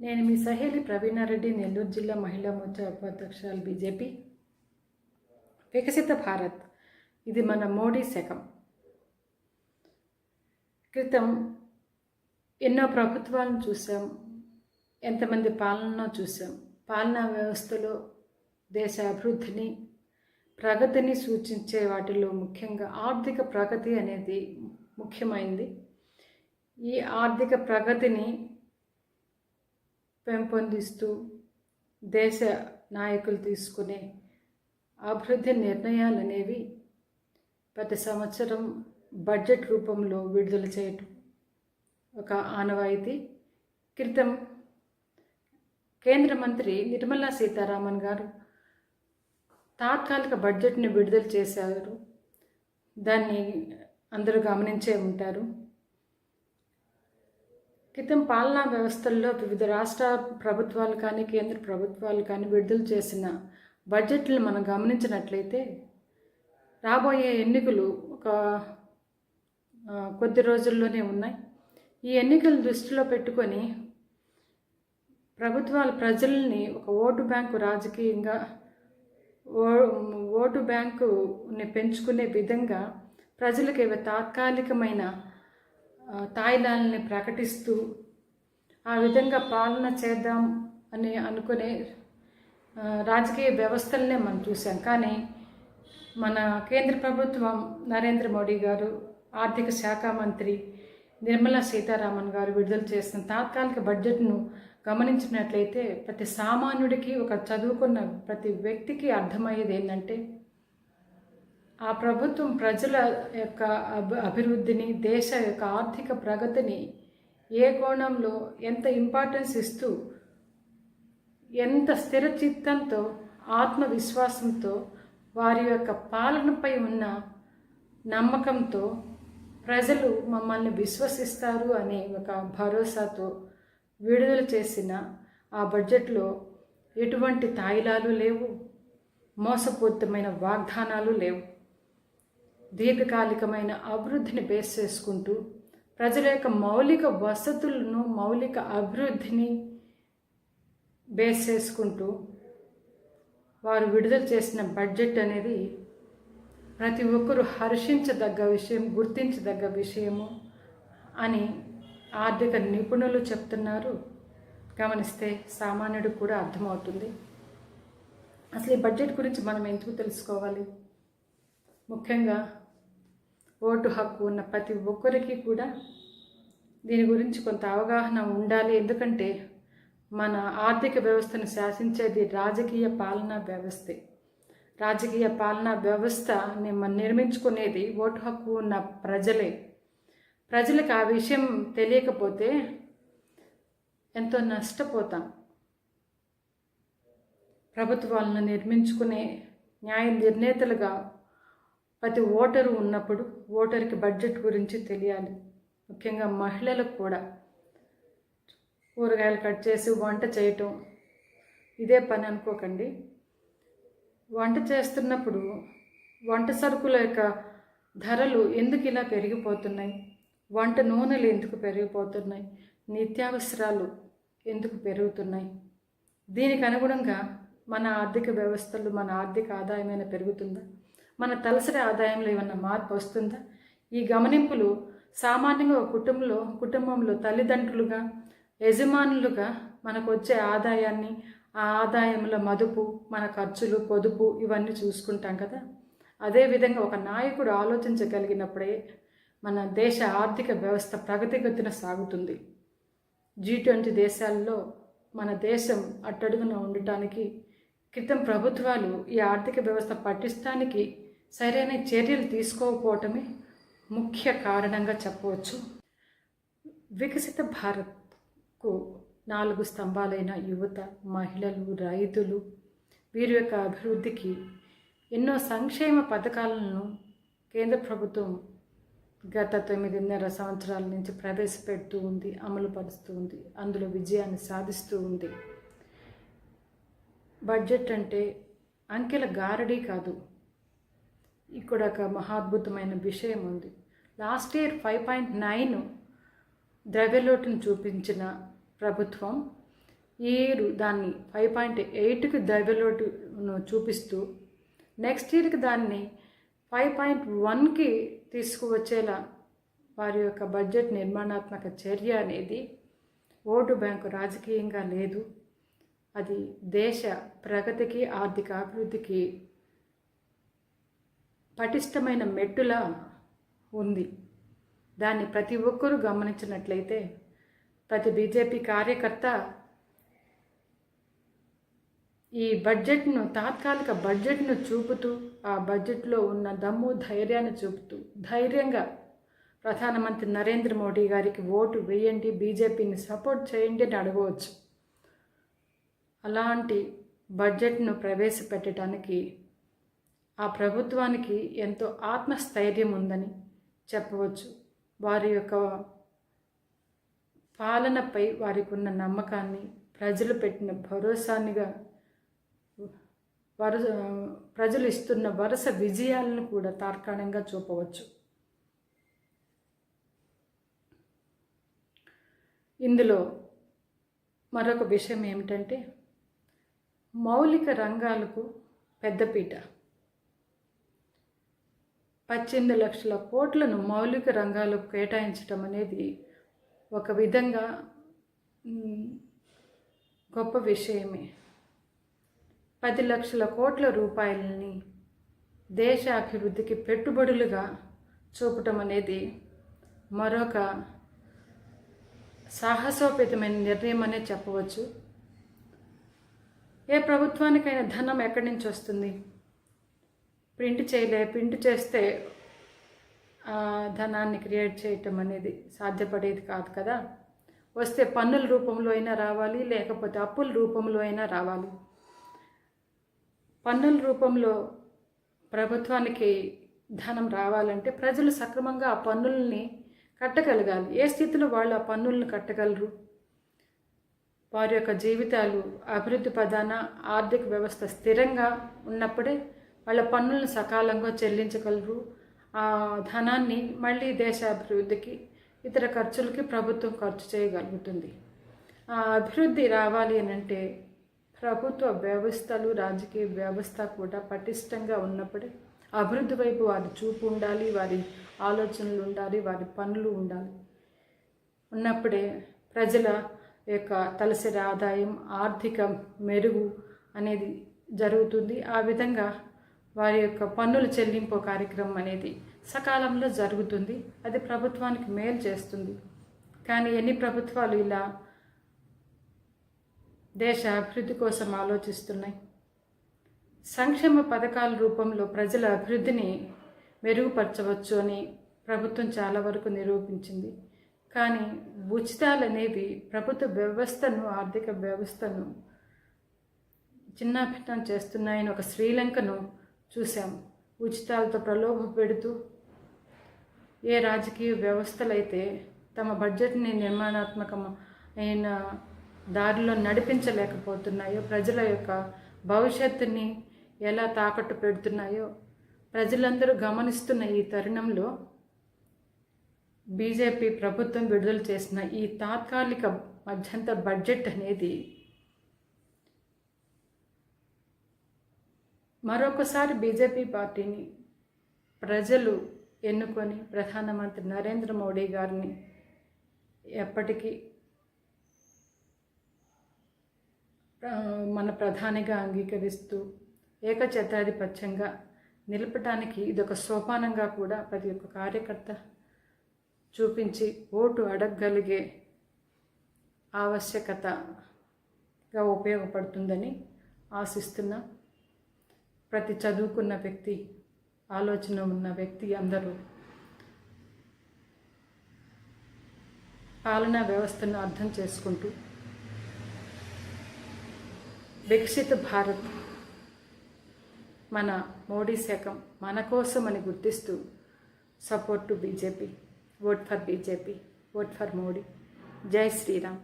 నేను మీ సహేలి ప్రవీణారెడ్డి, నెల్లూరు జిల్లా మహిళా మోర్చా ఉపాధ్యక్షురాలు బీజేపీ. వికసిత భారత్ ఇది మన మోడీ శకం. క్రితం ఎన్నో ప్రభుత్వాలను చూసాం, ఎంతమంది పాలనలో చూసాం. పాలనా వ్యవస్థలో దేశ అభివృద్ధిని, ప్రగతిని సూచించే వాటిలో ముఖ్యంగా ఆర్థిక ప్రగతి అనేది ముఖ్యమైంది. ఈ ఆర్థిక ప్రగతిని పెంపొందిస్తూ దేశ నాయకులు తీసుకునే అభివృద్ధి నిర్ణయాలు అనేవి ప్రతి సంవత్సరం బడ్జెట్ రూపంలో విడుదల చేయటం ఒక ఆనవాయితీ. క్రితం కేంద్ర మంత్రి నిర్మలా సీతారామన్ గారు తాత్కాలిక బడ్జెట్ని విడుదల చేశారు. దాన్ని అందరూ గమనించే ఉంటారు. క్రితం పాలనా వ్యవస్థల్లో వివిధ రాష్ట్ర ప్రభుత్వాలు కానీ కేంద్ర ప్రభుత్వాలు కానీ విడుదల చేసిన బడ్జెట్లను మనం గమనించినట్లయితే రాబోయే ఎన్నికలు ఒక కొద్ది రోజుల్లోనే ఉన్నాయి. ఈ ఎన్నికలు దృష్టిలో పెట్టుకొని ప్రభుత్వాలు ప్రజల్ని ఒక ఓటు బ్యాంకు రాజకీయంగా ఓటు బ్యాంకుని పెంచుకునే విధంగా ప్రజలకు తాత్కాలికమైన తాయిలాలని ప్రకటిస్తూ ఆ విధంగా పాలన చేద్దాం అని అనుకునే రాజకీయ వ్యవస్థలనే మనం చూసాం. కానీ మన కేంద్ర ప్రభుత్వం నరేంద్ర మోడీ గారు, ఆర్థిక శాఖ మంత్రి నిర్మలా సీతారామన్ గారు విడుదల చేసిన తాత్కాలిక బడ్జెట్ను గమనించినట్లయితే ప్రతి సామాన్యుడికి, ఒక చదువుకున్న ప్రతి వ్యక్తికి అర్థమయ్యేది ఏంటంటే ఆ ప్రభుత్వం ప్రజల యొక్క అభివృద్ధిని, దేశ యొక్క ఆర్థిక ప్రగతిని ఏ కోణంలో ఎంత ఇంపార్టెన్స్ ఇస్తూ, ఎంత స్థిరచిత్తంతో, ఆత్మవిశ్వాసంతో, వారి యొక్క పాలనపై ఉన్న నమ్మకంతో ప్రజలు మమ్మల్ని విశ్వసిస్తారు అనే ఒక భరోసాతో విడుదల చేసిన ఆ బడ్జెట్లో ఎటువంటి తాయిలాలు లేవు, మోసపూరితమైన వాగ్దానాలు లేవు. దీర్ఘకాలికమైన అభివృద్ధిని బేస్ చేసుకుంటూ ప్రజల యొక్క మౌలిక వసతులను, మౌలిక అభివృద్ధిని బేస్ చేసుకుంటూ వారు విడుదల చేసిన బడ్జెట్ అనేది ప్రతి ఒక్కరూ హర్షించదగ్గ విషయం, గుర్తించదగ్గ విషయము అని ఆర్థిక నిపుణులు చెప్తున్నారు. గమనిస్తే సామాన్యుడికి కూడా అర్థమవుతుంది. అసలు ఈ బడ్జెట్ గురించి మనం ఎందుకు తెలుసుకోవాలి? ముఖ్యంగా ఓటు హక్కు ఉన్న ప్రతి ఒక్కరికి కూడా దీని గురించి కొంత అవగాహన ఉండాలి. ఎందుకంటే మన ఆర్థిక వ్యవస్థను శాసించేది రాజకీయ పాలనా వ్యవస్థే. రాజకీయ పాలనా వ్యవస్థని మనం నిర్మించుకునేది ఓటు హక్కు ఉన్న ప్రజలే. ప్రజలకు ఆ విషయం తెలియకపోతే ఎంతో నష్టపోతాం. ప్రభుత్వాలను నిర్మించుకునే న్యాయ నిర్ణేతలుగా ప్రతి ఓటరు ఉన్నప్పుడు ఓటర్కి బడ్జెట్ గురించి తెలియాలి. ముఖ్యంగా మహిళలకు కూడా కూరగాయలు కట్ చేసి వంట చేయటం ఇదే పని అనుకోకండి. వంట చేస్తున్నప్పుడు వంట సరుకుల యొక్క ధరలు ఎందుకు ఇలా పెరిగిపోతున్నాయి, వంట నూనెలు ఎందుకు పెరిగిపోతున్నాయి, నిత్యావసరాలు ఎందుకు పెరుగుతున్నాయి, దీనికి అనుగుణంగా మన ఆర్థిక వ్యవస్థలు, మన ఆర్థిక ఆదాయమైనా పెరుగుతుందా, మన తలసరి ఆదాయంలో ఏమన్నా మార్పు వస్తుందా? ఈ గమనింపులు సామాన్యంగా ఒక కుటుంబంలో తల్లిదండ్రులుగా, యజమానులుగా మనకు వచ్చే ఆదాయాన్ని, ఆ ఆదాయంలో మదుపు, మన ఖర్చులు, పొదుపు ఇవన్నీ చూసుకుంటాం కదా. అదేవిధంగా ఒక నాయకుడు ఆలోచించగలిగినప్పుడే మన దేశ ఆర్థిక వ్యవస్థ ప్రగతిగతిన సాగుతుంది. G20 దేశాల్లో మన దేశం అట్టడుగున ఉండటానికి క్రితం ప్రభుత్వాలు ఈ ఆర్థిక వ్యవస్థ పటిష్టానికి సరైన చర్యలు తీసుకోకపోవటమే ముఖ్య కారణంగా చెప్పవచ్చు. వికసిత భారత్కు 4 స్తంభాలైన యువత, మహిళలు, రైతులు, వీరి యొక్క అభివృద్ధికి ఎన్నో సంక్షేమ పథకాలను కేంద్ర ప్రభుత్వం గత 9.5 సంవత్సరాల నుంచి ప్రవేశపెడుతూ ఉంది, అమలు పరుస్తూ ఉంది, అందులో విజయాన్ని సాధిస్తూ ఉంది. బడ్జెట్ అంటే అంకెల గారడీ కాదు, ఇక్కడ ఒక మహాద్భుతమైన విషయం ఉంది. లాస్ట్ ఇయర్ 5.9 ద్రవ్యలోటును చూపించిన ప్రభుత్వం ఈ ఇయర్ దాన్ని 5.8కి ద్రవ్యలోటును చూపిస్తూ నెక్స్ట్ ఇయర్కి దాన్ని 5.1కి తీసుకువచ్చేలా వారి యొక్క బడ్జెట్ నిర్మాణాత్మక చర్య అనేది ఓటు బ్యాంకు రాజకీయంగా లేదు. అది దేశ ప్రగతికి ఆర్థిక అభివృద్ధికి పటిష్టమైన మెట్టులా ఉంది. దాన్ని ప్రతి ఒక్కరూ గమనించినట్లయితే ప్రతి బీజేపీ కార్యకర్త ఈ బడ్జెట్ను తాత్కాలిక బడ్జెట్ను చూపుతూ ఆ బడ్జెట్లో ఉన్న దమ్ము ధైర్యాన్ని చూపుతూ ధైర్యంగా ప్రధానమంత్రి నరేంద్ర మోడీ గారికి ఓటు వేయండి, బీజేపీని సపోర్ట్ చేయండి అని అడగవచ్చు. అలాంటి బడ్జెట్ను ప్రవేశపెట్టడానికి ఆ ప్రభుత్వానికి ఎంతో ఆత్మస్థైర్యం ఉందని చెప్పవచ్చు. వారి యొక్క పాలనపై వారికి ఉన్న నమ్మకాన్ని, ప్రజలు పెట్టిన భరోసానిగా ప్రజలు ఇస్తున్న వరుస విజయాలను కూడా తార్కాణంగా చూపవచ్చు. ఇందులో మరొక విషయం ఏమిటంటే మౌలిక రంగాలకు పెద్దపీట. 18 లక్షల కోట్లను మౌలిక రంగాలకు కేటాయించడం అనేది ఒక విధంగా గొప్ప విషయమే. 10 లక్షల కోట్ల రూపాయలని దేశ అభివృద్ధికి పెట్టుబడులుగా చూపటం అనేది మరొక సాహసోపేతమైన నిర్ణయం అనే చెప్పవచ్చు. ఏ ప్రభుత్వానికైనా ధనం ఎక్కడి నుంచి వస్తుంది? ప్రింట్ చేస్తే ధనాన్ని క్రియేట్ చేయటం అనేది సాధ్యపడేది కాదు కదా. వస్తే పన్నుల రూపంలో అయినా రావాలి, లేకపోతే అప్పుల రూపంలో అయినా రావాలి. పన్నుల రూపంలో ప్రభుత్వానికి ధనం రావాలంటే ప్రజలు సక్రమంగా ఆ పన్నుల్ని కట్టగలగాలి. ఏ స్థితిలో వాళ్ళు ఆ పన్నులను కట్టగలరు? వారి యొక్క జీవితాలు అభివృద్ధి ప్రధాన ఆర్థిక వ్యవస్థ స్థిరంగా ఉన్నప్పుడే వాళ్ళ పన్నులను సకాలంగా చెల్లించగలరు. ఆ ధనాన్ని మళ్ళీ దేశ అభివృద్ధికి, ఇతర ఖర్చులకి ప్రభుత్వం ఖర్చు చేయగలుగుతుంది. ఆ అభివృద్ధి రావాలి అని అంటే ప్రభుత్వ వ్యవస్థలు, రాజకీయ వ్యవస్థ కూడా పటిష్టంగా ఉన్నప్పుడే అభివృద్ధి వైపు వారి చూపు ఉండాలి, వారి ఆలోచనలు ఉండాలి, వారి పనులు ఉండాలి. ఉన్నప్పుడే ప్రజల యొక్క తలసరి ఆదాయం, ఆర్థిక మెరుగు అనేది జరుగుతుంది. ఆ విధంగా వారి యొక్క పన్నుల చెల్లింపు కార్యక్రమం అనేది సకాలంలో జరుగుతుంది. అది ప్రభుత్వానికి మేలు చేస్తుంది. కానీ ఎన్ని ప్రభుత్వాలు ఇలా దేశ అభివృద్ధి కోసం ఆలోచిస్తున్నాయి? సంక్షేమ పథకాల రూపంలో ప్రజల అభివృద్ధిని మెరుగుపరచవచ్చు అని ప్రభుత్వం చాలా వరకు నిరూపించింది. కానీ ఉచితాలు అనేవి ప్రభుత్వ వ్యవస్థను, ఆర్థిక వ్యవస్థను చిన్నాభిన్నం చేస్తున్నాయని ఒక శ్రీలంకను చూసాం. ఉచితాలతో ప్రలోభ పెడుతూ ఏ రాజకీయ వ్యవస్థలైతే తమ బడ్జెట్ని నిర్మాణాత్మకమైన దారిలో నడిపించలేకపోతున్నాయో, ప్రజల యొక్క భవిష్యత్తుని ఎలా తాకట్టు పెడుతున్నాయో ప్రజలందరూ గమనిస్తున్న ఈ తరుణంలో బీజేపీ ప్రభుత్వం విడుదల చేసిన ఈ తాత్కాలిక మధ్యంతర బడ్జెట్ అనేది మరొకసారి బీజేపీ పార్టీని ప్రజలు ఎన్నుకొని ప్రధానమంత్రి నరేంద్ర మోడీ గారిని ఎప్పటికీ మన ప్రధానిగా అంగీకరిస్తూ ఏకఛత్రాధిపత్యంగా నిలపటానికి ఇదొక సోపానంగా కూడా ప్రతి ఒక్క కార్యకర్త చూపించి ఓటు అడగగలిగే ఆవశ్యకతగా ఉపయోగపడుతుందని ఆశిస్తున్నా. ప్రతి చదువుకున్న వ్యక్తి, ఆలోచన ఉన్న వ్యక్తి అందరూ పాలనా వ్యవస్థను అర్థం చేసుకుంటూ వికసిత భారత్ మన మోడీ శాఖం మన కోసం అని గుర్తిస్తూ support to BJP, vote for BJP, vote for Modi. జై శ్రీరామ్.